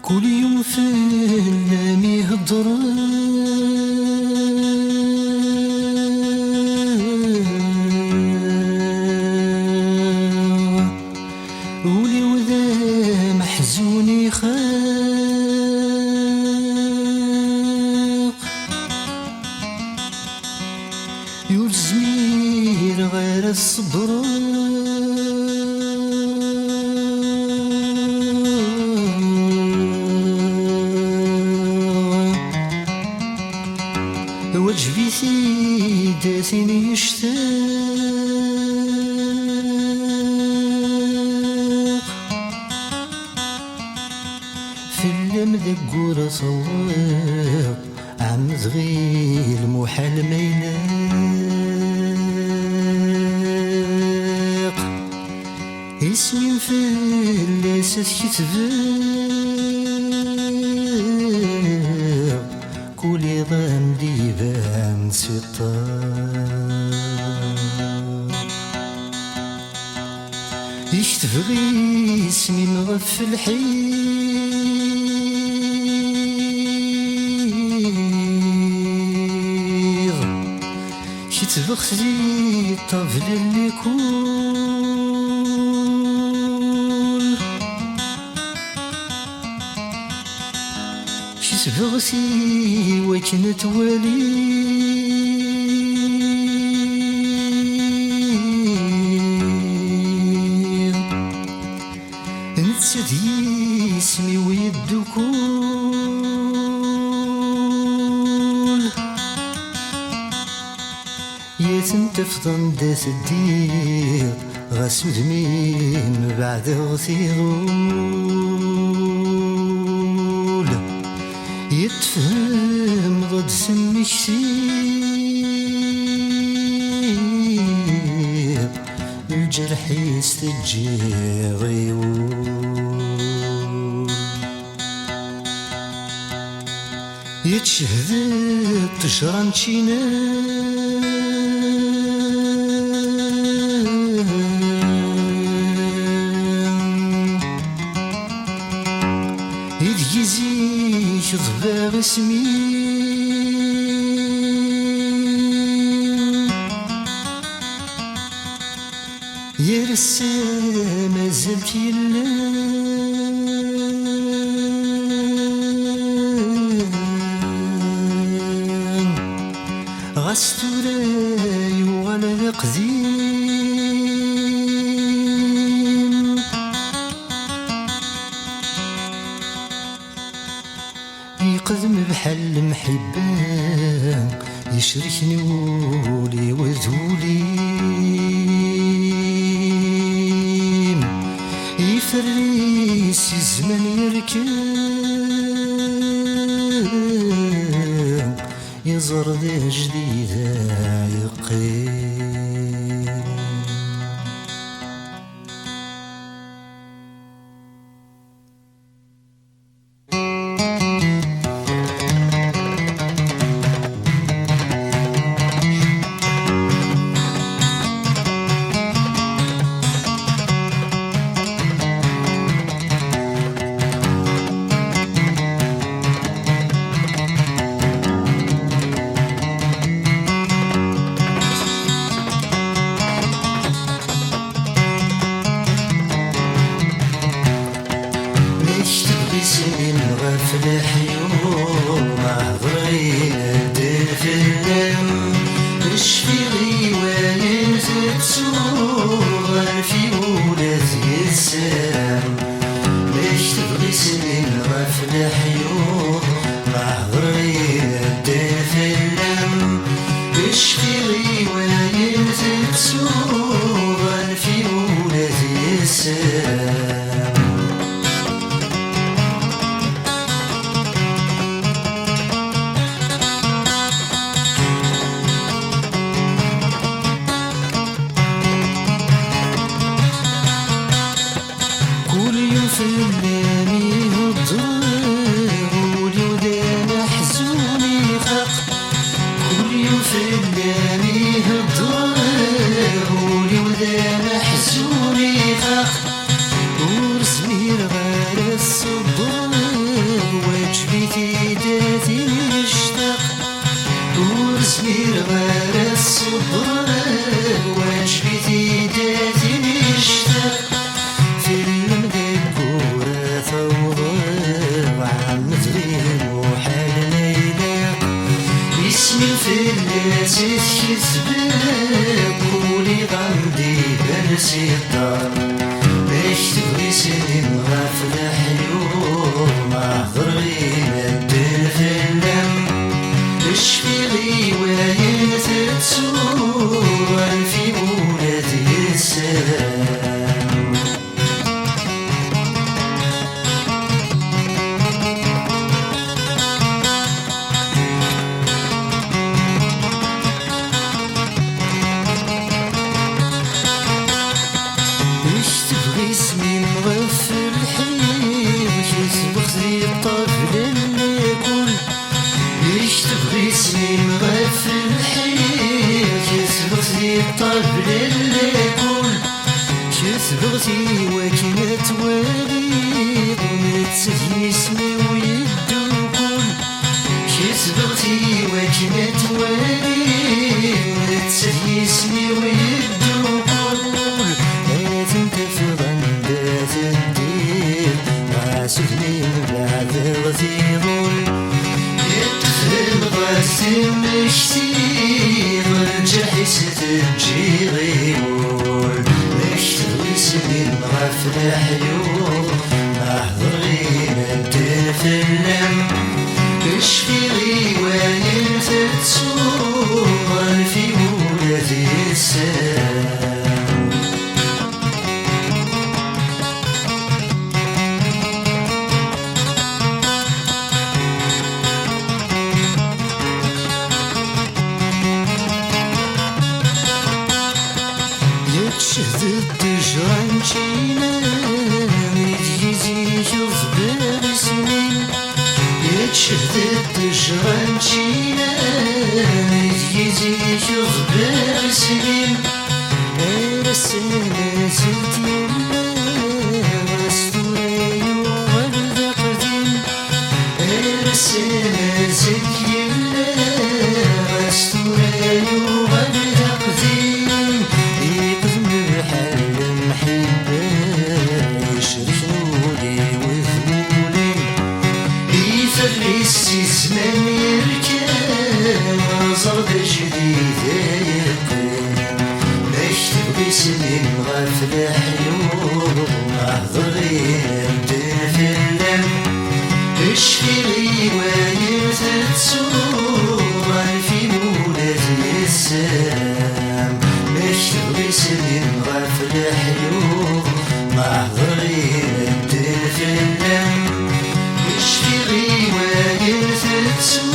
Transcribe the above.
كل يوم في اللام يهضر ولي وذا محزون يخاف يلزمير غير الصبر وجبي سيداتين يشتاق في اللم ذكور صواق عم صغير محال ما يلاق اسمي مفلس كتباق كولي ضام ديبان سطار يشتفغي اسمي مغفل حيض شتفغ لي الطفل اللي كول شتفغسي وكنت ولي نتسد اسمي ويدو كول يتنتفضن داس الدير غاسو دمين بعد غثيغول يتفهم ضد سمي كثير الجرح يستجي غيول يتشهد تشرن يدجزي شضباغ اسمي يرسى مازلت يلان غستوراي وغلا قديم يقدم بحال محبان يشركني ولي وذولي يفريس الزمن يركب يزر ذا جديدة يقيم غفل حيوم عضرين دفلم اشفي وين تبسوغ في ولاد السلام ليش تبغي سنين غفل حيوم عضرين دفلم اشفي وين تبسوغ في ولاد السلام في الليل يهضر ولي وذا محزون يخاق كل يوم في الليل يهضر ولي وذا محزون يخاق صبر واجبتي داتي مشتاق في المدبورة ثوضر وعمت غير وحال ليلى اسم الفلاس تكذبك ولي غندي بنسي الدار باش تبغي سلم غافل حلوم احضر غير الدين في اللم اشفي غيوايا تتسور في مولاتي السلام اش تبغي اسمي مغفل حيض كيسبق ذي الطفل اللي كل اش تبغي اسمي مغفل حيض كيسبق ذي الطفل اللي كل كيسبغتي وكنت وليد متسهي اسمي ويدو كل كيسبغتي وكنت وليد متسهي اسمي ويدو كل سجني بعذرتي ظل يدخل غاسم مشتي ورجع ستنجي غيول نشتغل سنين غفل حيول احضر غير الدين في اللم اشفي غيوايا تتسور في مولاتي السلام شهدت جران شينا ميتيزي شوف برسمين شهدت جران شينا ميتيزي شوف برسمين رسمنا زلتينا رستوري وغلد قديم رسمنا زلتينا رستوري وغلد قديم الزمان يركب صرد جديد يقين باش تبغي سنين غافل حلول احضر الدين في اللم اشفي غيوايا تتسور في مولاتي السلام باش تبغي سنين غافل حلول احضر الدين في اللم اشفي غيوايا تتسور